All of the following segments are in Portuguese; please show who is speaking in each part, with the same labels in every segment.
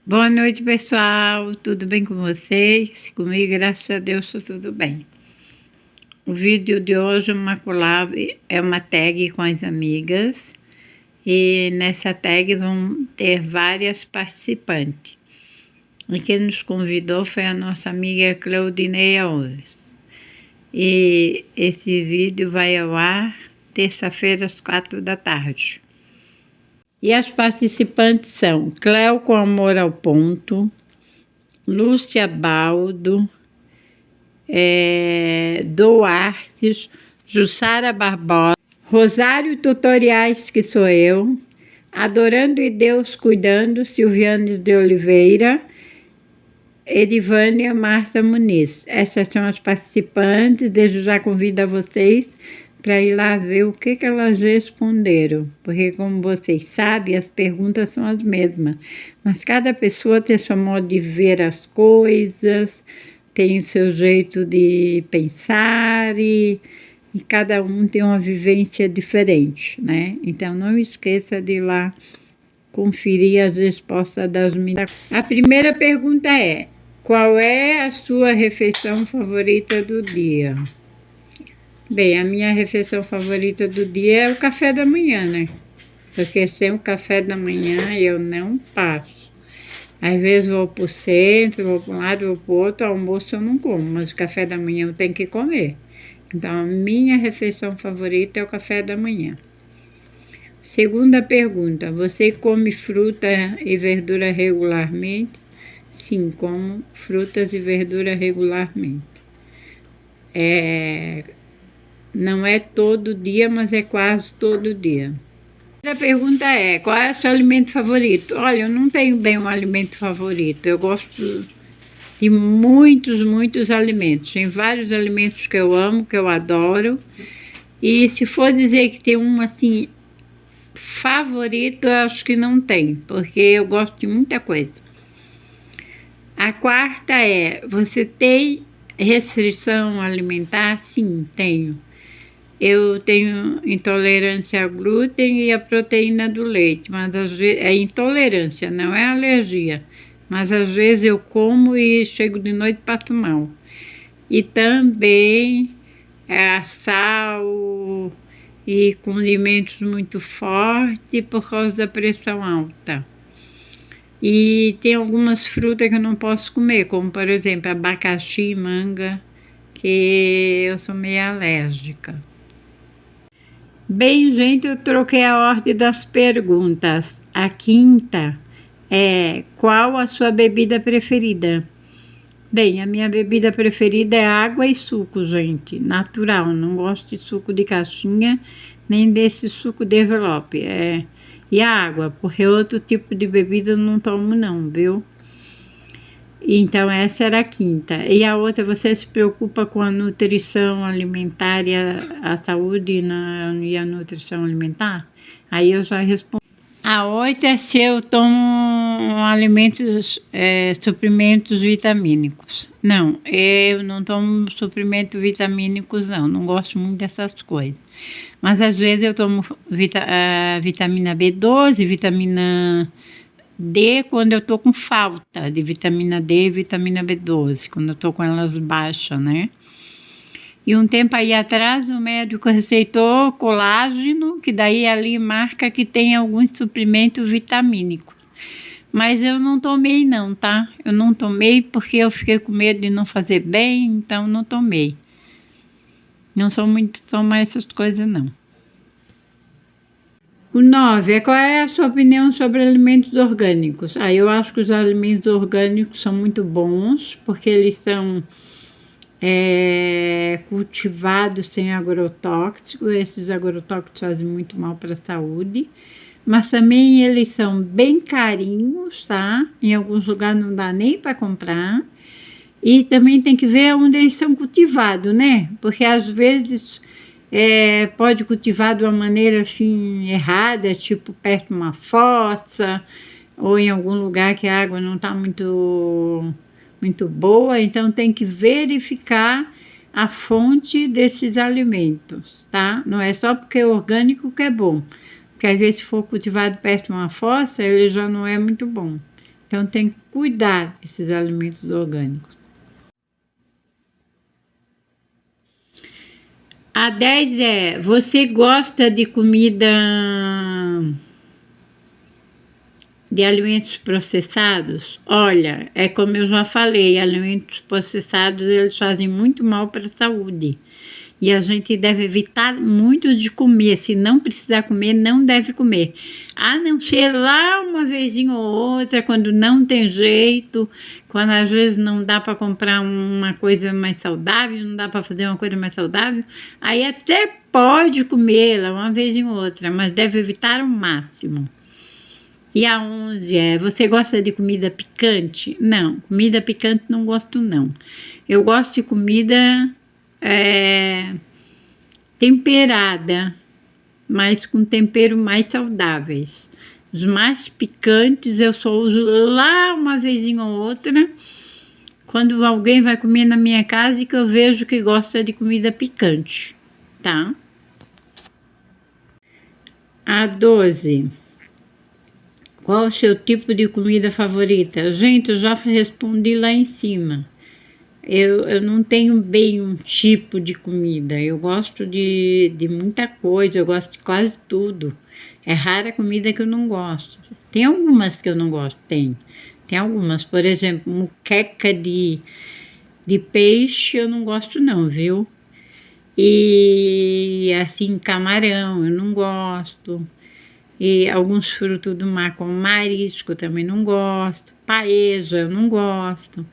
Speaker 1: Boa noite, pessoal. Tudo bem com vocês? Comigo, graças a Deus, está tudo bem. O vídeo de hoje é uma collab, é uma tag com as amigas. E nessa tag vão ter várias participantes. E quem nos convidou foi a nossa amiga Claudinei Alves. E esse vídeo vai ao ar terça-feira às 4 da tarde. E as participantes são Cléo com Amor ao Ponto, Lúcia Baldo, Duartes, Jussara Barbosa, Rosário Tutoriais, que sou eu, Adorando e Deus Cuidando, Silviane de Oliveira, Edivânia Marta Muniz. Essas são as participantes. Desde já convido a vocês para ir lá ver o que elas responderam, porque como vocês sabem, as perguntas são as mesmas, mas cada pessoa tem seu modo de ver as coisas, tem o seu jeito de pensar e cada um tem uma vivência diferente, né? Então não esqueça de ir lá conferir as respostas das meninas. A primeira pergunta é: qual é a sua refeição favorita do dia? Bem, a minha refeição favorita do dia é o café da manhã, né? Porque sem o café da manhã eu não passo. Às vezes vou pro centro, vou para um lado, vou pro outro, almoço eu não como, mas o café da manhã eu tenho que comer. Então a minha refeição favorita é o café da manhã. Segunda pergunta: você come fruta e verdura regularmente? Sim, como frutas e verdura regularmente. Não é todo dia, mas é quase todo dia. A pergunta é: qual é o seu alimento favorito? Olha, eu não tenho bem um alimento favorito. Eu gosto de muitos alimentos. Tem vários alimentos que eu amo, que eu adoro. E se for dizer que tem um assim favorito, eu acho que não tem, porque eu gosto de muita coisa. A quarta é: você tem restrição alimentar? Sim, tenho. Eu tenho intolerância ao glúten e à proteína do leite, mas às vezes é intolerância, não é alergia. Mas às vezes eu como e chego de noite e passo mal. E também sal e condimentos muito fortes por causa da pressão alta. E tem algumas frutas que eu não posso comer, como por exemplo abacaxi e manga, que eu sou meio alérgica. Bem, gente, eu troquei a ordem das perguntas. A quinta é: qual a sua bebida preferida? Bem, a minha bebida preferida é água e suco, gente, natural. Não gosto de suco de caixinha, nem desse suco de envelope. E a água, porque outro tipo de bebida eu não tomo não, viu? Então essa era a quinta. E a outra: você se preocupa com a nutrição alimentar e a saúde e a nutrição alimentar? Aí eu já respondi. A outra é se eu tomo alimentos, suprimentos vitamínicos. Não, eu não tomo suprimentos vitamínicos não gosto muito dessas coisas. Mas às vezes eu tomo vitamina B12, vitamina D quando eu tô com falta de vitamina D e vitamina B12, quando eu tô com elas baixas, né? E um tempo aí atrás o médico receitou colágeno, que daí ali marca que tem alguns suprimentos vitamínicos. Mas eu não tomei não, tá? Eu não tomei porque eu fiquei com medo de não fazer bem, então não tomei. Não sou muito tomar essas coisas não. O 9 é: qual é a sua opinião sobre alimentos orgânicos? Eu acho que os alimentos orgânicos são muito bons, porque eles são cultivados sem agrotóxicos. Esses agrotóxicos fazem muito mal para a saúde, mas também eles são bem carinhos, tá? Em alguns lugares não dá nem para comprar. E também tem que ver onde eles são cultivados, né? Porque às vezes pode cultivar de uma maneira assim errada, tipo perto de uma fossa ou em algum lugar que a água não está muito boa. Então tem que verificar a fonte desses alimentos, tá? Não é só porque é orgânico que é bom, porque às vezes se for cultivado perto de uma fossa ele já não é muito bom. Então tem que cuidar desses alimentos orgânicos. A 10 é: você gosta de comida, de alimentos processados? Olha, é como eu já falei, alimentos processados eles fazem muito mal para a saúde. E a gente deve evitar muito de comer. Se não precisar comer, não deve comer. A não ser lá uma vezinha ou outra, quando não tem jeito, quando às vezes não dá para comprar uma coisa mais saudável, não dá para fazer uma coisa mais saudável, aí até pode comê-la uma vez ou outra, mas deve evitar ao máximo. E a 11 é: você gosta de comida picante? Não, comida picante não gosto não. Eu gosto de comida temperada, mas com tempero mais saudáveis. Os mais picantes eu só uso lá uma vezinha ou outra, quando alguém vai comer na minha casa e que eu vejo que gosta de comida picante, tá? A 12. Qual o seu tipo de comida favorita? Gente, eu já respondi lá em cima. Eu não tenho bem um tipo de comida. Eu gosto de muita coisa, eu gosto de quase tudo. É rara a comida que eu não gosto. Tem algumas que eu não gosto, tem. Tem algumas, por exemplo, muqueca de peixe eu não gosto não, viu? E assim, camarão eu não gosto. E alguns frutos do mar, como marisco, também não gosto. Paeja eu não gosto.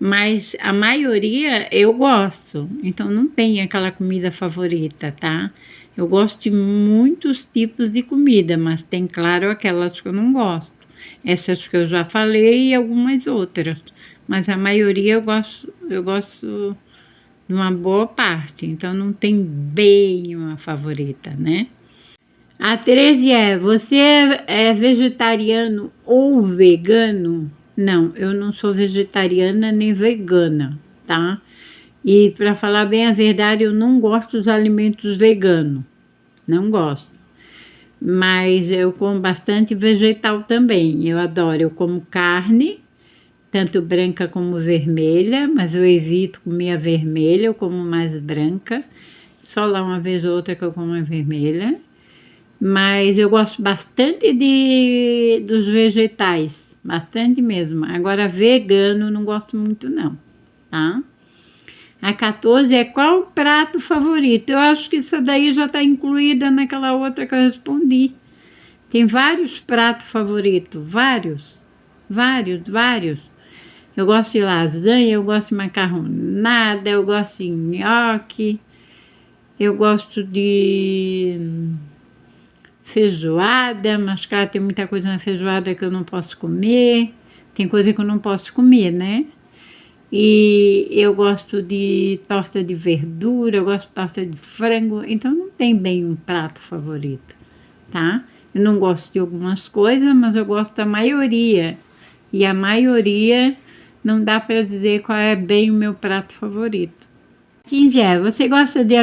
Speaker 1: Mas a maioria eu gosto, então não tem aquela comida favorita, tá? Eu gosto de muitos tipos de comida, mas tem, claro, aquelas que eu não gosto. Essas que eu já falei e algumas outras. Mas a maioria eu gosto de uma boa parte, então não tem bem uma favorita, né? A 13 é: você é vegetariano ou vegano? Não, eu não sou vegetariana nem vegana, tá? E para falar bem a verdade, eu não gosto dos alimentos veganos, não gosto. Mas eu como bastante vegetal também, eu adoro. Eu como carne, tanto branca como vermelha, mas eu evito comer a vermelha, eu como mais branca. Só lá uma vez ou outra que eu como a vermelha. Mas eu gosto bastante dos vegetais, bastante mesmo. Agora, vegano não gosto muito não, tá? A 14 é: qual o prato favorito? Eu acho que isso daí já está incluída naquela outra que eu respondi. Tem vários pratos favoritos, vários. Eu gosto de lasanha, eu gosto de macarronada, eu gosto de nhoque, eu gosto de feijoada, mas claro, tem muita coisa na feijoada que eu não posso comer, tem coisa que eu não posso comer, né? E eu gosto de torta de verdura, eu gosto de torta de frango, então não tem bem um prato favorito, tá? Eu não gosto de algumas coisas, mas eu gosto da maioria, e a maioria não dá para dizer qual é bem o meu prato favorito. 15 é: você gosta de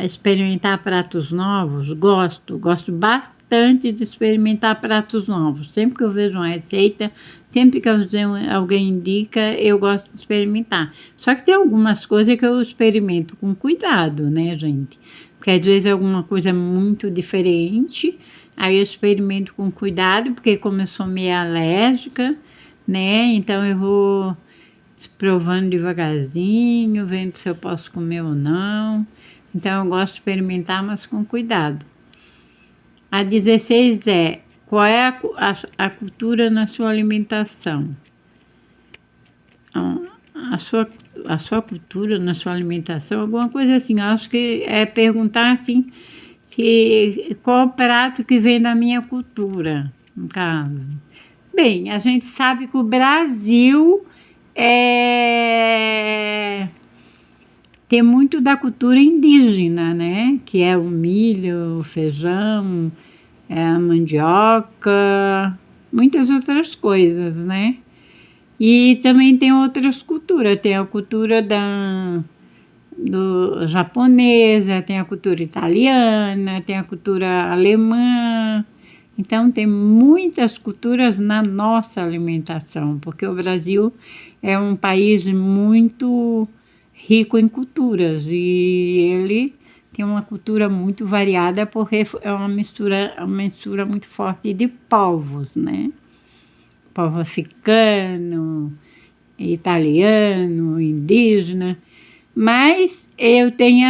Speaker 1: experimentar pratos novos? Gosto bastante de experimentar pratos novos. Sempre que eu vejo uma receita, sempre que alguém indica, eu gosto de experimentar. Só que tem algumas coisas que eu experimento com cuidado, né, gente? Porque às vezes é alguma coisa muito diferente, aí eu experimento com cuidado, porque como eu sou meio alérgica, né, então eu vou provando devagarzinho, vendo se eu posso comer ou não. Então, eu gosto de experimentar, mas com cuidado. A 16 é: qual é a cultura na sua alimentação? A sua cultura na sua alimentação, alguma coisa assim. Eu acho que é perguntar assim, qual o prato que vem da minha cultura, no caso. Bem, a gente sabe que o Brasil tem muito da cultura indígena, né? Que é o milho, o feijão, a mandioca, muitas outras coisas, né? E também tem outras culturas, tem a cultura do japonesa, tem a cultura italiana, tem a cultura alemã. Então, tem muitas culturas na nossa alimentação, porque o Brasil é um país muito rico em culturas e ele tem uma cultura muito variada porque é uma mistura muito forte de povos, né? Povo africano, italiano, indígena, mas eu tenho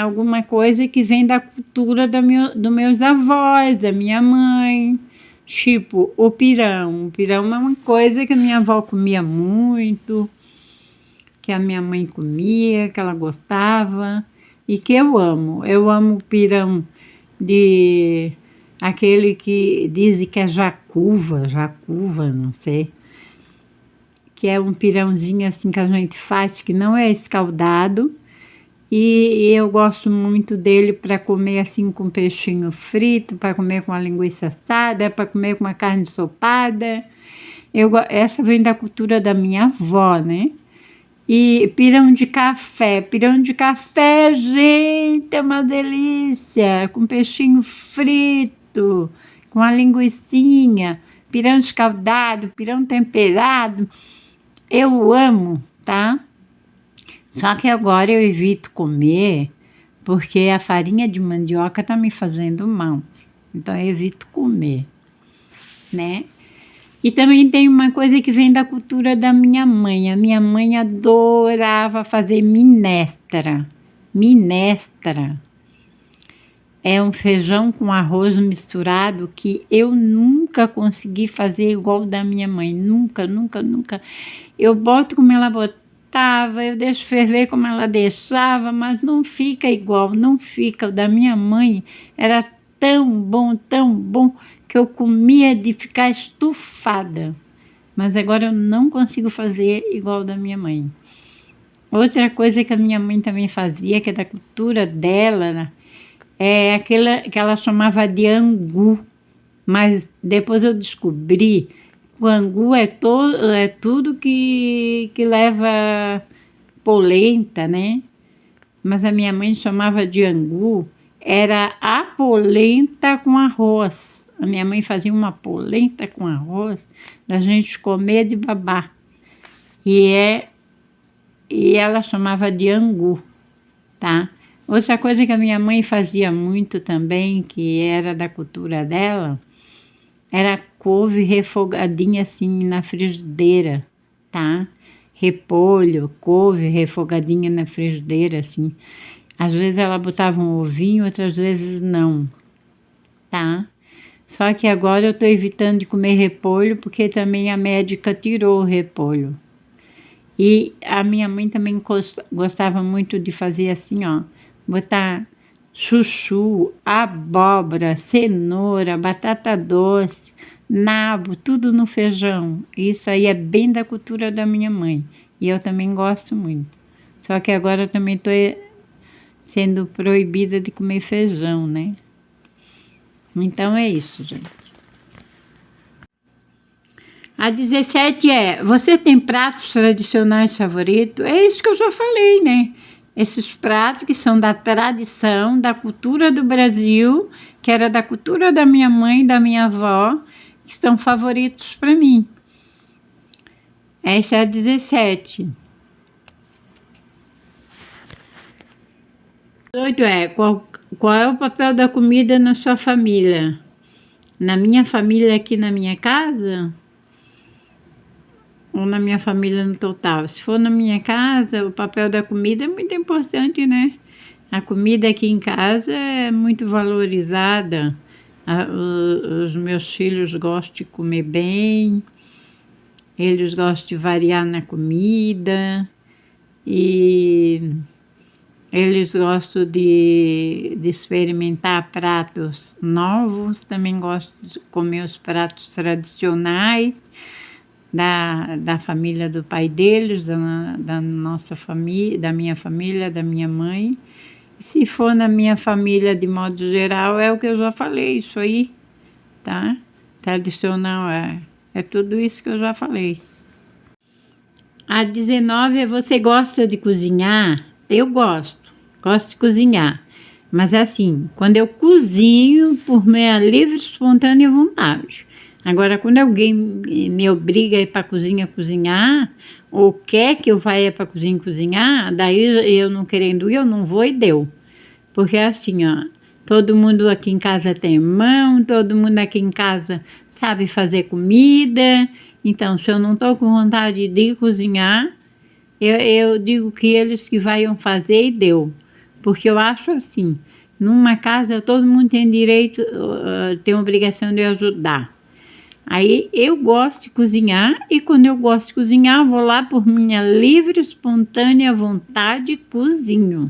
Speaker 1: alguma coisa que vem da cultura dos meus avós, da minha mãe, tipo o pirão. O pirão é uma coisa que a minha avó comia muito, que a minha mãe comia, que ela gostava e que eu amo. Eu amo o pirão de aquele que dizem que é jacuva, não sei, que é um pirãozinho assim que a gente faz, que não é escaldado, e eu gosto muito dele para comer assim com peixinho frito, para comer com a linguiça assada, para comer com uma carne ensopada. Essa vem da cultura da minha avó, né? E pirão de café, gente, é uma delícia, com peixinho frito, com a linguicinha, pirão escaldado, pirão temperado, eu amo, tá? Só que agora eu evito comer, porque a farinha de mandioca tá me fazendo mal, então eu evito comer, né? E também tem uma coisa que vem da cultura da minha mãe. A minha mãe adorava fazer minestra. Minestra é um feijão com arroz misturado que eu nunca consegui fazer igual da minha mãe. Nunca, nunca, nunca. Eu boto como ela botava, eu deixo ferver como ela deixava, mas não fica igual, não fica. O da minha mãe era tão bom, que eu comia de ficar estufada, mas agora eu não consigo fazer igual da minha mãe. Outra coisa que a minha mãe também fazia, que é da cultura dela, é aquela que ela chamava de angu, mas depois eu descobri que o angu é tudo que leva polenta, né? Mas a minha mãe chamava de angu, era a polenta com arroz. A minha mãe fazia uma polenta com arroz da gente comer de babá. E ela chamava de angu, tá? Outra coisa que a minha mãe fazia muito também, que era da cultura dela, era couve refogadinha assim na frigideira, tá? Repolho, couve refogadinha na frigideira, assim. Às vezes ela botava um ovinho, outras vezes não, tá? Só que agora eu estou evitando de comer repolho, porque também a médica tirou o repolho. E a minha mãe também gostava muito de fazer assim, ó, botar chuchu, abóbora, cenoura, batata doce, nabo, tudo no feijão. Isso aí é bem da cultura da minha mãe. E eu também gosto muito. Só que agora eu também estou sendo proibida de comer feijão, né? Então é isso, gente. A 17 você tem pratos tradicionais favoritos? É isso que eu já falei, né? Esses pratos que são da tradição, da cultura do Brasil, que era da cultura da minha mãe e da minha avó, que são favoritos para mim. Essa é a 17. 18 qual é o papel da comida na sua família? Na minha família, aqui na minha casa? Ou na minha família no total? Se for na minha casa, o papel da comida é muito importante, né? A comida aqui em casa é muito valorizada. Os meus filhos gostam de comer bem, eles gostam de variar na comida e eles gostam de experimentar pratos novos, também gostam de comer os pratos tradicionais da família do pai deles, da nossa família, da minha família, da minha mãe. Se for na minha família, de modo geral, é o que eu já falei, isso aí, tá? Tradicional é tudo isso que eu já falei. A 19 você gosta de cozinhar? Eu gosto de cozinhar. Mas assim, quando eu cozinho por minha livre, espontânea vontade. Agora, quando alguém me obriga a ir para a cozinha cozinhar, ou quer que eu vá para a cozinha cozinhar, daí eu não querendo ir, eu não vou e deu. Porque assim, ó, todo mundo aqui em casa tem mão, todo mundo aqui em casa sabe fazer comida. Então, se eu não estou com vontade de cozinhar, eu digo que eles que vão fazer e deu. Porque eu acho assim, numa casa todo mundo tem direito, tem obrigação de ajudar. Aí eu gosto de cozinhar e quando eu gosto de cozinhar, vou lá por minha livre, espontânea vontade e cozinho.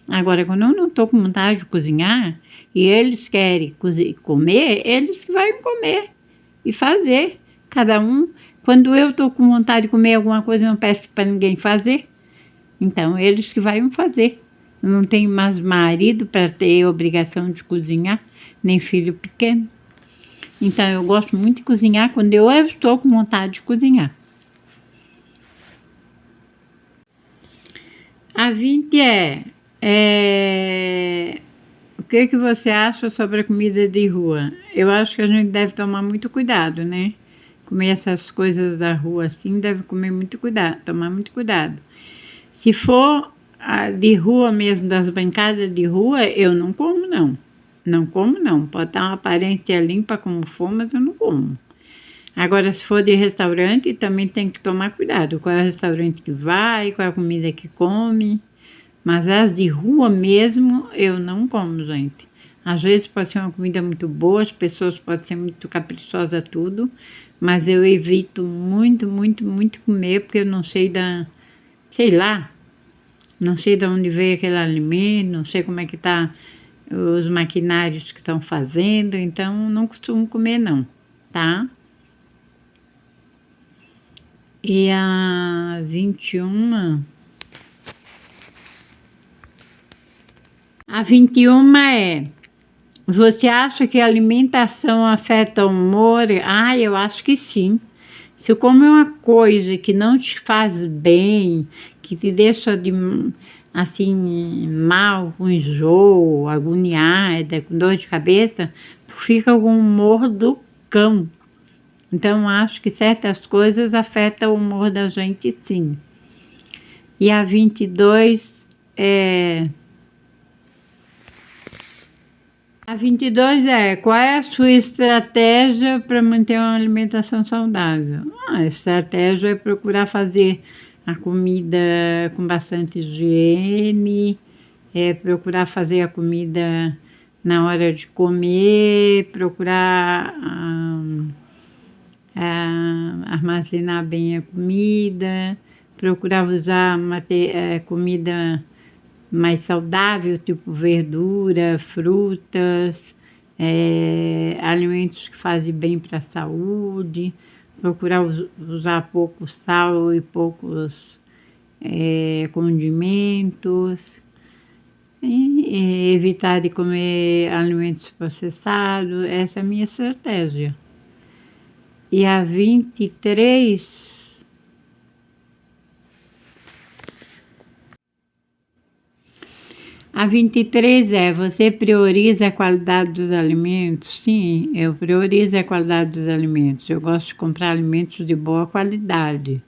Speaker 1: Agora, quando eu não estou com vontade de cozinhar e eles querem comer, eles que vão comer e fazer. Cada um, quando eu estou com vontade de comer alguma coisa, eu não peço para ninguém fazer. Então, eles que vão fazer. Eu não tenho mais marido para ter obrigação de cozinhar, nem filho pequeno. Então, eu gosto muito de cozinhar quando eu estou com vontade de cozinhar. A 20 o que você acha sobre a comida de rua? Eu acho que a gente deve tomar muito cuidado, né? Comer essas coisas da rua assim, deve comer muito cuidado, tomar muito cuidado. Se for de rua mesmo, das bancadas de rua, eu não como, não. Não como, não. Pode estar uma aparência limpa como for, mas eu não como. Agora, se for de restaurante, também tem que tomar cuidado. Qual é o restaurante que vai, qual é a comida que come. Mas as de rua mesmo, eu não como, gente. Às vezes pode ser uma comida muito boa, as pessoas podem ser muito caprichosas tudo, mas eu evito muito, muito, muito comer, porque eu não sei sei lá, não sei de onde veio aquele alimento, não sei como é que tá os maquinários que estão fazendo, então não costumo comer não, tá? E a 21... A 21 você acha que a alimentação afeta o humor? Ah, eu acho que sim. Se eu comer uma coisa que não te faz bem, que te deixa assim, mal, com enjoo, agoniada, com dor de cabeça, tu fica com o humor do cão. Então, acho que certas coisas afetam o humor da gente, sim. E a 22 A 22 qual é a sua estratégia para manter uma alimentação saudável? A estratégia é procurar fazer a comida com bastante higiene, procurar fazer a comida na hora de comer, procurar armazenar bem a comida, procurar usar comida mais saudável, tipo verdura, frutas, alimentos que fazem bem para a saúde, procurar usar pouco sal e poucos condimentos, e evitar de comer alimentos processados, essa é a minha estratégia. E a 23... A 23 você prioriza a qualidade dos alimentos? Sim, eu priorizo a qualidade dos alimentos. Eu gosto de comprar alimentos de boa qualidade.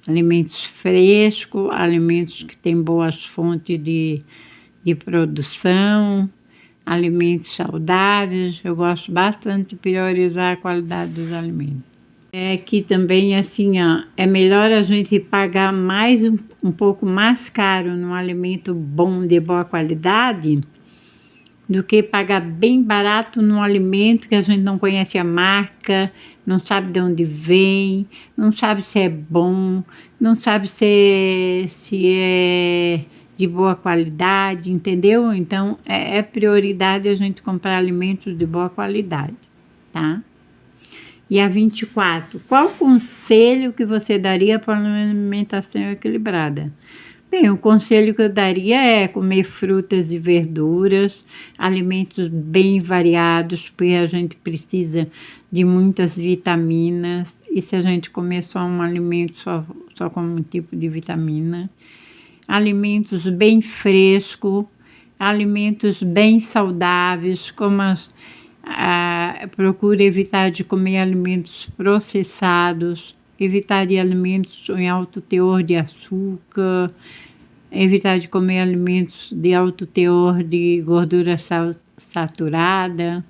Speaker 1: Alimentos frescos, alimentos que têm boas fontes de produção, alimentos saudáveis. Eu gosto bastante de priorizar a qualidade dos alimentos. É que também, assim, ó, é melhor a gente pagar um pouco mais caro num alimento bom, de boa qualidade, do que pagar bem barato num alimento que a gente não conhece a marca, não sabe de onde vem, não sabe se é bom, não sabe se é de boa qualidade, entendeu? Então, é prioridade a gente comprar alimentos de boa qualidade, tá? E a 24, qual conselho que você daria para uma alimentação equilibrada? Bem, o conselho que eu daria é comer frutas e verduras, alimentos bem variados, porque a gente precisa de muitas vitaminas, e se a gente comer só um alimento, só com um tipo de vitamina. Alimentos bem frescos, alimentos bem saudáveis, procure evitar de comer alimentos processados, evitar de alimentos em alto teor de açúcar, evitar de comer alimentos de alto teor de gordura saturada,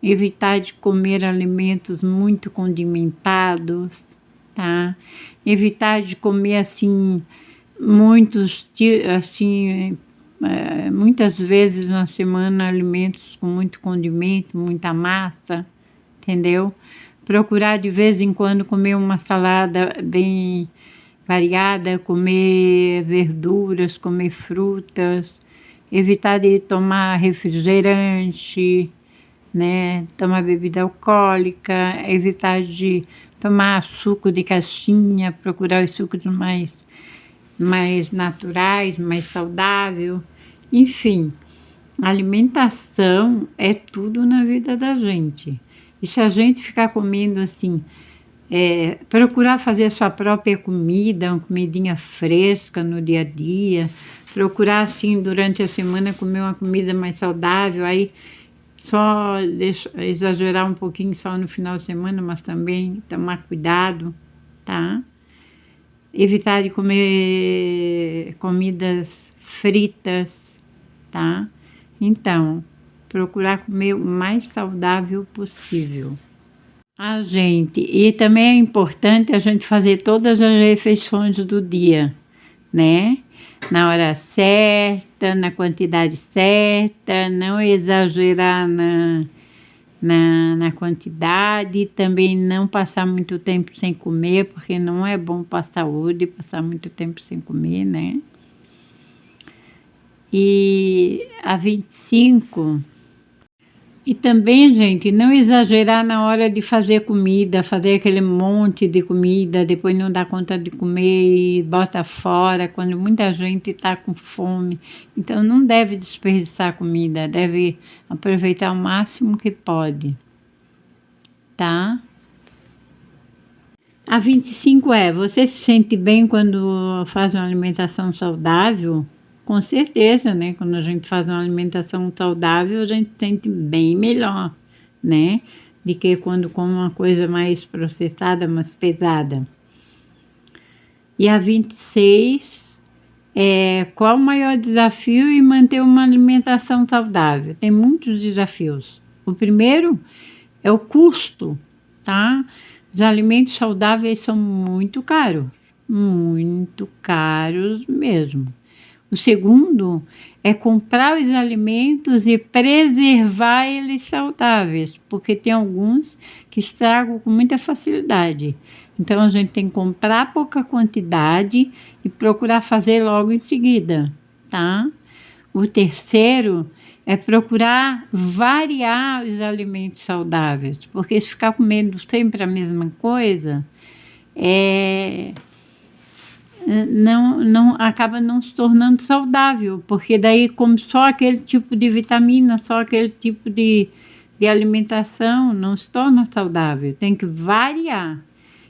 Speaker 1: evitar de comer alimentos muito condimentados, tá? Evitar de comer assim muitas vezes na semana alimentos com muito condimento, muita massa, entendeu? Procurar de vez em quando comer uma salada bem variada, comer verduras, comer frutas, evitar de tomar refrigerante, né? Tomar bebida alcoólica, evitar de tomar suco de caixinha, procurar os sucos mais naturais, mais saudável. Enfim, alimentação é tudo na vida da gente. E se a gente ficar comendo assim, procurar fazer a sua própria comida, uma comidinha fresca no dia a dia, procurar assim durante a semana comer uma comida mais saudável, aí só exagerar um pouquinho só no final de semana, mas também tomar cuidado, tá? Evitar de comer comidas fritas, tá? Então, procurar comer o mais saudável possível. E também é importante a gente fazer todas as refeições do dia, né? Na hora certa, na quantidade certa, não exagerar na quantidade, também não passar muito tempo sem comer, porque não é bom para a saúde passar muito tempo sem comer, né? E a 25. E também, gente, não exagerar na hora de fazer comida, fazer aquele monte de comida, depois não dá conta de comer e bota fora, quando muita gente está com fome. Então, não deve desperdiçar comida, deve aproveitar o máximo que pode, tá? A 25 você se sente bem quando faz uma alimentação saudável? Com certeza, né? Quando a gente faz uma alimentação saudável, a gente se sente bem melhor, né? Do que quando come uma coisa mais processada, mais pesada. E a 26 qual o maior desafio em manter uma alimentação saudável? Tem muitos desafios. O primeiro é o custo, tá? Os alimentos saudáveis são muito caros mesmo. O segundo é comprar os alimentos e preservar eles saudáveis, porque tem alguns que estragam com muita facilidade. Então, a gente tem que comprar pouca quantidade e procurar fazer logo em seguida, tá? O terceiro é procurar variar os alimentos saudáveis, porque se ficar comendo sempre a mesma coisa, não acaba não se tornando saudável, porque daí come só aquele tipo de vitamina, só aquele tipo de alimentação, não se torna saudável. Tem que variar.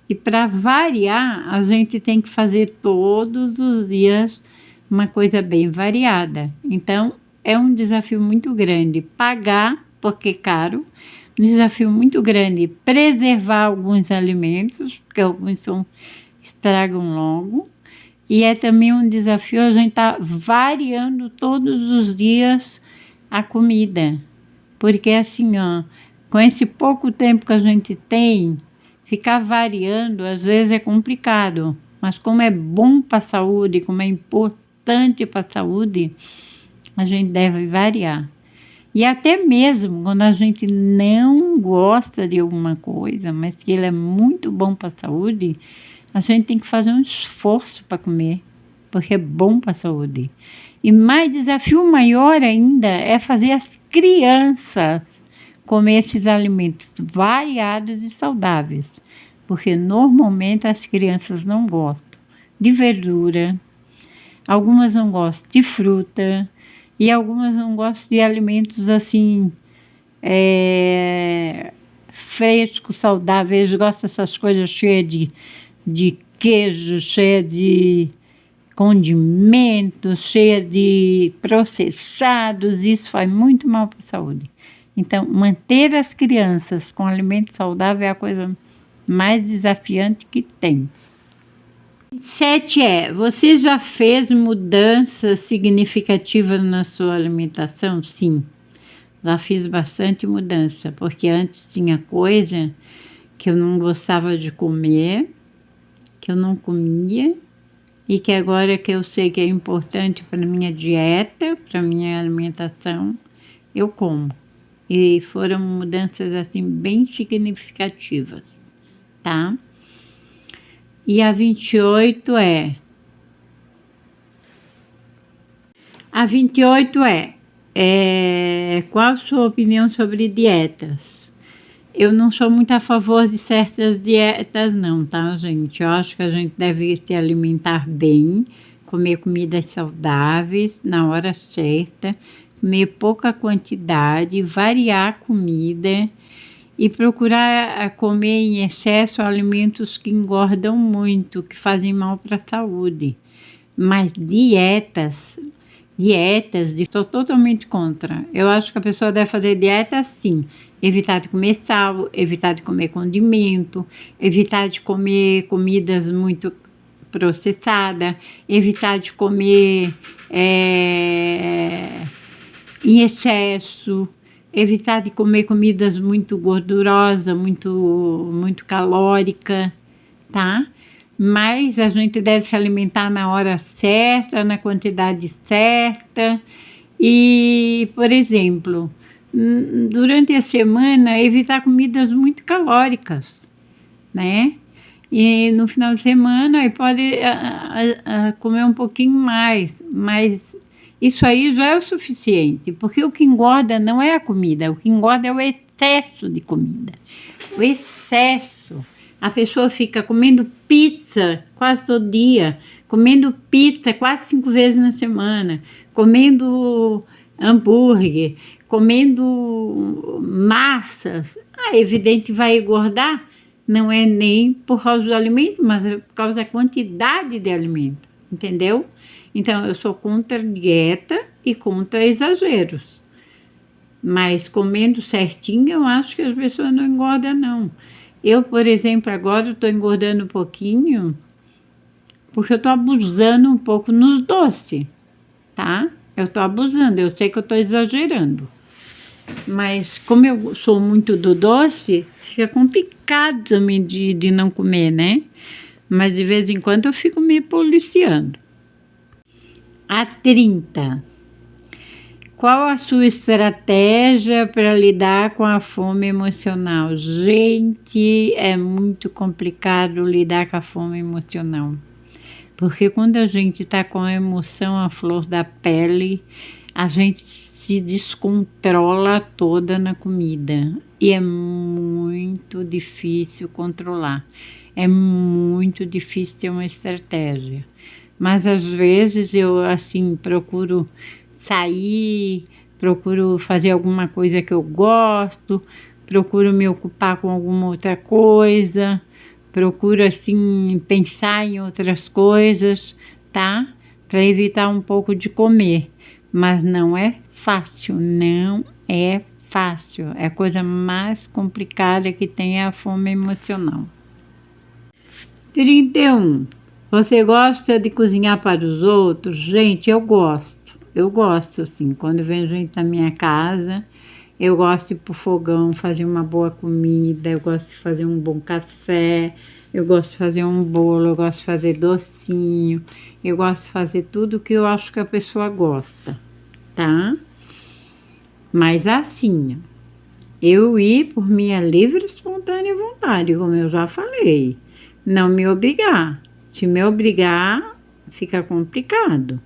Speaker 1: E para variar, a gente tem que fazer todos os dias uma coisa bem variada. Então, é um desafio muito grande pagar, porque é caro, um desafio muito grande preservar alguns alimentos, porque alguns estragam logo. E é também um desafio a gente estar variando todos os dias a comida. Porque assim, ó, com esse pouco tempo que a gente tem, ficar variando às vezes é complicado. Mas como é bom para a saúde, como é importante para a saúde, a gente deve variar. E até mesmo quando a gente não gosta de alguma coisa, mas que ele é muito bom para a saúde, a gente tem que fazer um esforço para comer, porque é bom para a saúde. E mais desafio maior ainda é fazer as crianças comer esses alimentos variados e saudáveis, porque normalmente as crianças não gostam de verdura, algumas não gostam de fruta e algumas não gostam de alimentos assim frescos, saudáveis. Eles gostam dessas coisas cheias de queijo, cheia de condimentos, cheia de processados, isso faz muito mal para a saúde. Então, manter as crianças com alimento saudável é a coisa mais desafiante que tem. 7 você já fez mudanças significativas na sua alimentação? Sim, já fiz bastante mudança, porque antes tinha coisa que eu não gostava de comer, que eu não comia, e que agora que eu sei que é importante para minha dieta, para minha alimentação, eu como. E foram mudanças assim bem significativas, tá? E a 28 qual a sua opinião sobre dietas? Eu não sou muito a favor de certas dietas não, tá, gente? Eu acho que a gente deve se alimentar bem, comer comidas saudáveis na hora certa, comer pouca quantidade, variar a comida e procurar comer em excesso alimentos que engordam muito, que fazem mal para a saúde. Mas dietas, estou totalmente contra. Eu acho que a pessoa deve fazer dieta sim. Evitar de comer sal, evitar de comer condimento, evitar de comer comidas muito processadas, evitar de comer em excesso, evitar de comer comidas muito gordurosas, muito calórica, tá? Mas a gente deve se alimentar na hora certa, na quantidade certa. E, por exemplo, durante a semana, evitar comidas muito calóricas, né? E no final de semana, aí pode comer um pouquinho mais, mas isso aí já é o suficiente, porque o que engorda não é a comida, o que engorda é o excesso de comida. O excesso. A pessoa fica comendo pizza quase todo dia, comendo pizza quase 5 vezes na semana, comendo hambúrguer, comendo massas. É evidente que vai engordar, não é nem por causa do alimento, mas é por causa da quantidade de alimento, entendeu? Então, eu sou contra dieta e contra exageros. Mas comendo certinho, eu acho que as pessoas não engordam, não. Eu, por exemplo, agora estou engordando um pouquinho, porque eu estou abusando um pouco nos doces, tá? Eu estou abusando, eu sei que eu estou exagerando. Mas como eu sou muito do doce, fica complicado também de não comer, né? Mas de vez em quando eu fico me policiando. A 30. Qual a sua estratégia para lidar com a fome emocional? Gente, é muito complicado lidar com a fome emocional. Porque quando a gente está com a emoção à flor da pele, a gente se descontrola toda na comida. E é muito difícil controlar. É muito difícil ter uma estratégia. Mas às vezes eu assim procuro sair, procuro fazer alguma coisa que eu gosto, procuro me ocupar com alguma outra coisa, procuro assim pensar em outras coisas, tá? Para evitar um pouco de comer. Mas não é fácil, não é fácil. É a coisa mais complicada que tem é a fome emocional. 31. Você gosta de cozinhar para os outros? Gente, eu gosto. Eu gosto, assim, quando vem gente na minha casa, eu gosto de ir pro fogão, fazer uma boa comida, eu gosto de fazer um bom café, eu gosto de fazer um bolo, eu gosto de fazer docinho, eu gosto de fazer tudo que eu acho que a pessoa gosta, tá? Mas assim, eu ir por minha livre e espontânea vontade, como eu já falei, não me obrigar. Se me obrigar, fica complicado.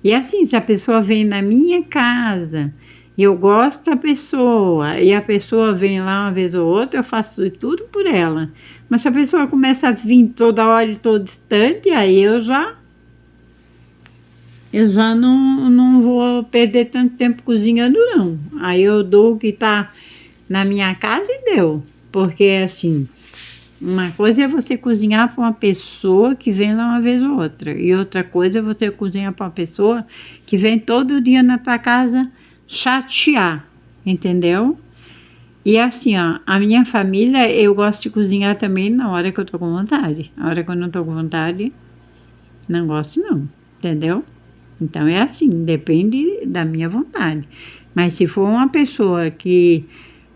Speaker 1: E assim, se a pessoa vem na minha casa, eu gosto da pessoa, e a pessoa vem lá uma vez ou outra, eu faço tudo por ela. Mas se a pessoa começa a vir toda hora e todo instante, aí eu já não vou perder tanto tempo cozinhando, não. Aí eu dou o que tá na minha casa e deu. Porque assim, Uma coisa é você cozinhar para uma pessoa que vem lá uma vez ou outra. E outra coisa é você cozinhar para uma pessoa que vem todo dia na tua casa chatear, entendeu? E assim, ó, a minha família, eu gosto de cozinhar também na hora que eu tô com vontade. A hora que eu não tô com vontade, não gosto não, entendeu? Então é assim, depende da minha vontade. Mas se for uma pessoa que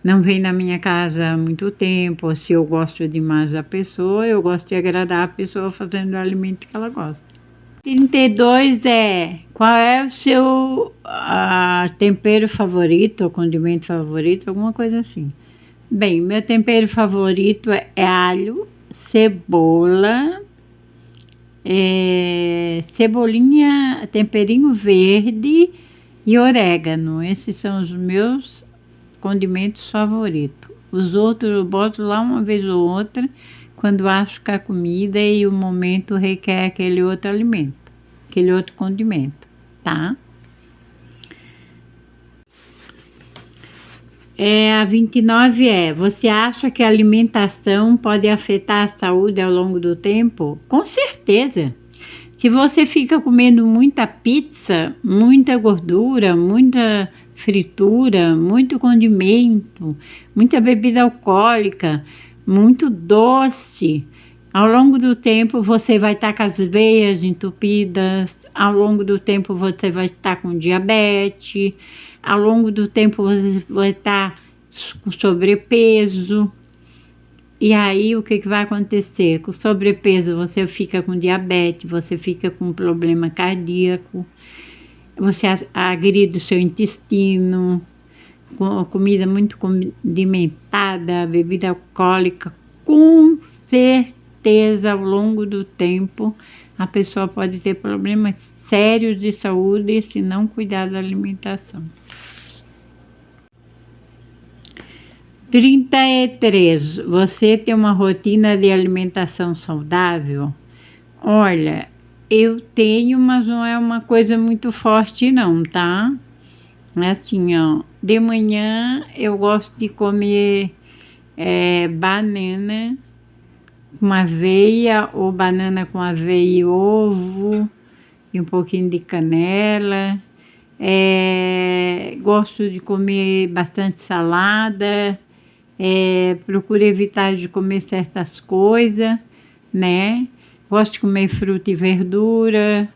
Speaker 1: não vem na minha casa há muito tempo, ou se eu gosto demais da pessoa, eu gosto de agradar a pessoa fazendo o alimento que ela gosta. 32 é, qual é o seu tempero favorito, ou condimento favorito, alguma coisa assim. Bem, meu tempero favorito é alho, cebola, cebolinha, temperinho verde e orégano. Esses são os meus condimentos favoritos. Os outros eu boto lá uma vez ou outra, quando acho que a comida e o momento requer aquele outro alimento, aquele outro condimento, tá? A 29 é, você acha que a alimentação pode afetar a saúde ao longo do tempo? Com certeza. Se você fica comendo muita pizza, muita gordura, muita fritura, muito condimento, muita bebida alcoólica, muito doce, ao longo do tempo você vai estar com as veias entupidas, ao longo do tempo você vai estar com diabetes, ao longo do tempo você vai estar com sobrepeso. E aí o que vai acontecer? Com sobrepeso você fica com diabetes, você fica com problema cardíaco, você agride o seu intestino, com comida muito condimentada, bebida alcoólica, com certeza ao longo do tempo a pessoa pode ter problemas sérios de saúde se não cuidar da alimentação. 33. Você tem uma rotina de alimentação saudável? Olha, eu tenho, mas não é uma coisa muito forte não, tá? É assim, ó, de manhã eu gosto de comer banana com aveia ou banana com aveia e ovo e um pouquinho de canela. Gosto de comer bastante salada. Procuro evitar de comer certas coisas, né? Gosto de comer fruta e verdura,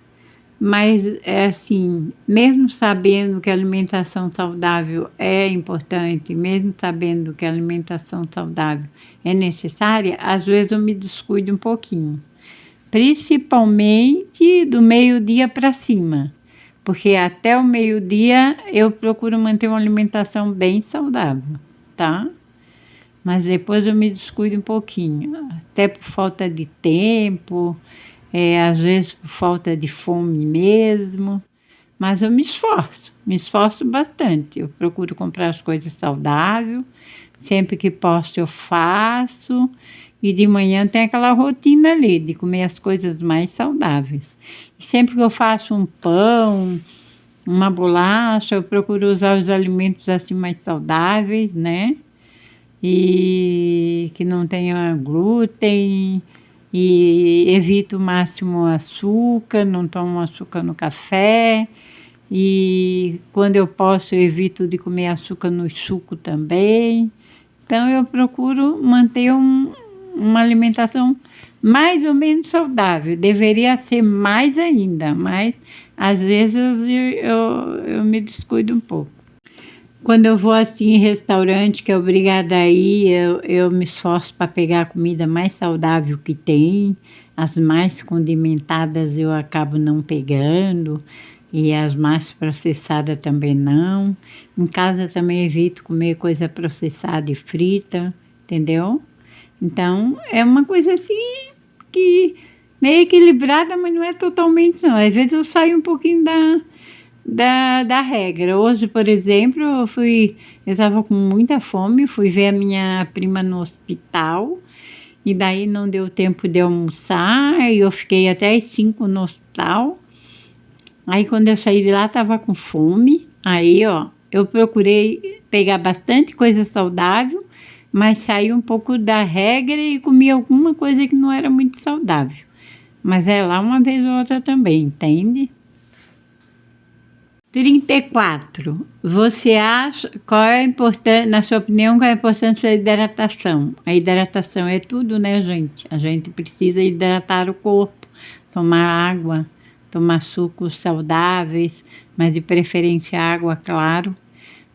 Speaker 1: mas assim, mesmo sabendo que a alimentação saudável é importante, mesmo sabendo que a alimentação saudável é necessária, às vezes eu me descuido um pouquinho, principalmente do meio-dia para cima, porque até o meio-dia eu procuro manter uma alimentação bem saudável, tá? Mas depois eu me descuido um pouquinho, até por falta de tempo, às vezes por falta de fome mesmo, mas eu me esforço bastante. Eu procuro comprar as coisas saudáveis, sempre que posso eu faço, e de manhã tem aquela rotina ali de comer as coisas mais saudáveis. E sempre que eu faço um pão, uma bolacha, eu procuro usar os alimentos assim mais saudáveis, né? E que não tenha glúten, e evito o máximo açúcar, não tomo açúcar no café, e quando eu posso eu evito de comer açúcar no suco também. Então eu procuro manter uma alimentação mais ou menos saudável, deveria ser mais ainda, mas às vezes eu me descuido um pouco. Quando eu vou assim em restaurante, que é obrigada a ir, eu me esforço para pegar a comida mais saudável que tem. As mais condimentadas eu acabo não pegando e as mais processadas também não. Em casa também evito comer coisa processada e frita, entendeu? Então é uma coisa assim que meio equilibrada, mas não é totalmente não. Às vezes eu saio um pouquinho da regra. Hoje, por exemplo, eu estava com muita fome, fui ver a minha prima no hospital, e daí não deu tempo de almoçar, e eu fiquei até às 5 no hospital. Aí quando eu saí de lá, estava com fome, aí ó, eu procurei pegar bastante coisa saudável, mas saí um pouco da regra e comi alguma coisa que não era muito saudável. Mas é lá uma vez ou outra também, entende? 34. Você acha, qual é a importância, na sua opinião, qual é a importância da hidratação? A hidratação é tudo, né, gente? A gente precisa hidratar o corpo, tomar água, tomar sucos saudáveis, mas de preferência água, claro,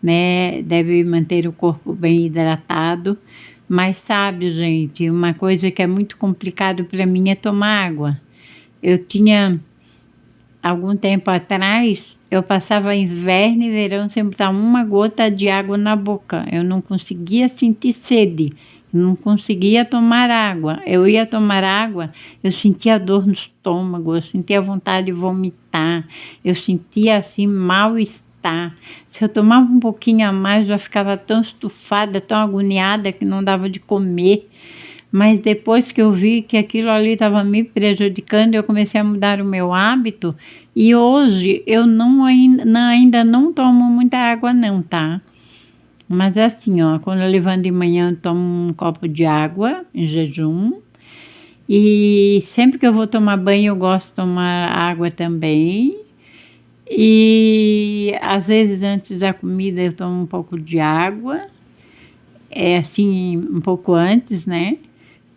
Speaker 1: né? Deve manter o corpo bem hidratado. Mas sabe, gente, uma coisa que é muito complicado para mim é tomar água. Eu tinha, algum tempo atrás, eu passava inverno e verão sem botar uma gota de água na boca. Eu não conseguia sentir sede, não conseguia tomar água. Eu ia tomar água, eu sentia dor no estômago, eu sentia vontade de vomitar, eu sentia assim mal-estar. Se eu tomava um pouquinho a mais, eu já ficava tão estufada, tão agoniada que não dava de comer. Mas depois que eu vi que aquilo ali estava me prejudicando, eu comecei a mudar o meu hábito e hoje eu ainda não tomo muita água não, tá? Mas assim, ó, quando eu levanto de manhã, eu tomo um copo de água em jejum. E sempre que eu vou tomar banho, eu gosto de tomar água também. E às vezes antes da comida eu tomo um pouco de água. É assim, um pouco antes, né?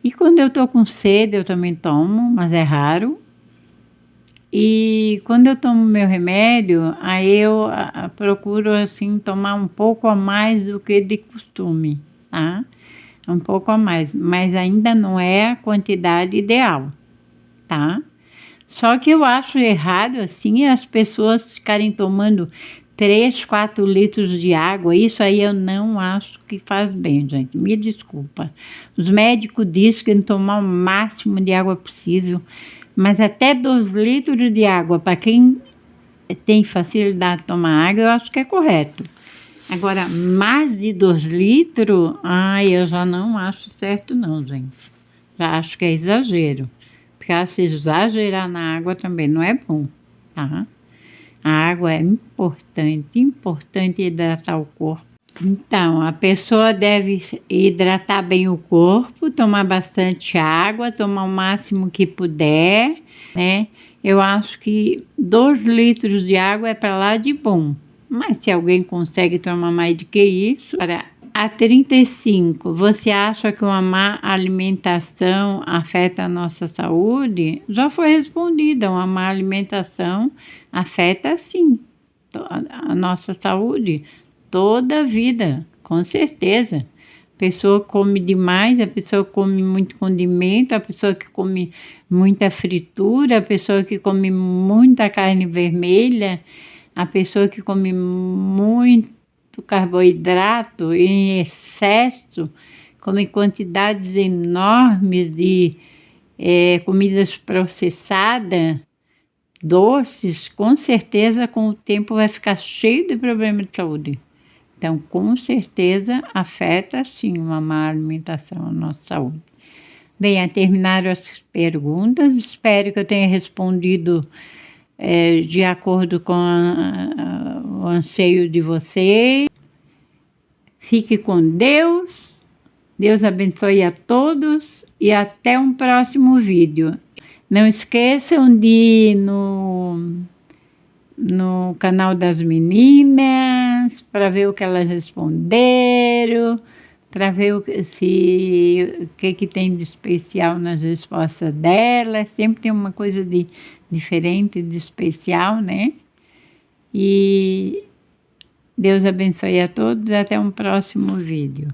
Speaker 1: E quando eu tô com sede, eu também tomo, mas é raro. E quando eu tomo meu remédio, aí eu procuro, assim, tomar um pouco a mais do que de costume, tá? Um pouco a mais, mas ainda não é a quantidade ideal, tá? Só que eu acho errado, assim, as pessoas ficarem tomando 3, 4 litros de água. Isso aí eu não acho que faz bem, gente. Me desculpa. Os médicos dizem que tem que tomar o máximo de água possível, mas até 2 litros de água, para quem tem facilidade de tomar água, eu acho que é correto. Agora, mais de 2 litros, eu já não acho certo não, gente. Já acho que é exagero. Porque se exagerar na água também não é bom, tá? A água é importante hidratar o corpo. Então, a pessoa deve hidratar bem o corpo, tomar bastante água, tomar o máximo que puder, né? Eu acho que 2 litros de água é para lá de bom. Mas se alguém consegue tomar mais do que isso, a 35, você acha que uma má alimentação afeta a nossa saúde? Já foi respondida, uma má alimentação afeta sim a nossa saúde toda a vida, com certeza. A pessoa come demais, a pessoa come muito condimento, a pessoa que come muita fritura, a pessoa que come muita carne vermelha, a pessoa que come muito carboidrato em excesso, come quantidades enormes de comidas processadas, doces, com certeza com o tempo vai ficar cheio de problemas de saúde. Então, com certeza afeta sim uma má alimentação a nossa saúde. Bem, terminaram as perguntas, espero que eu tenha respondido de acordo com o anseio de vocês. Fique com Deus, Deus abençoe a todos e até um próximo vídeo. Não esqueçam de ir no canal das meninas para ver o que elas responderam, para ver o que tem de especial nas respostas delas. Sempre tem uma coisa de diferente, de especial, né? E Deus abençoe a todos e até um próximo vídeo.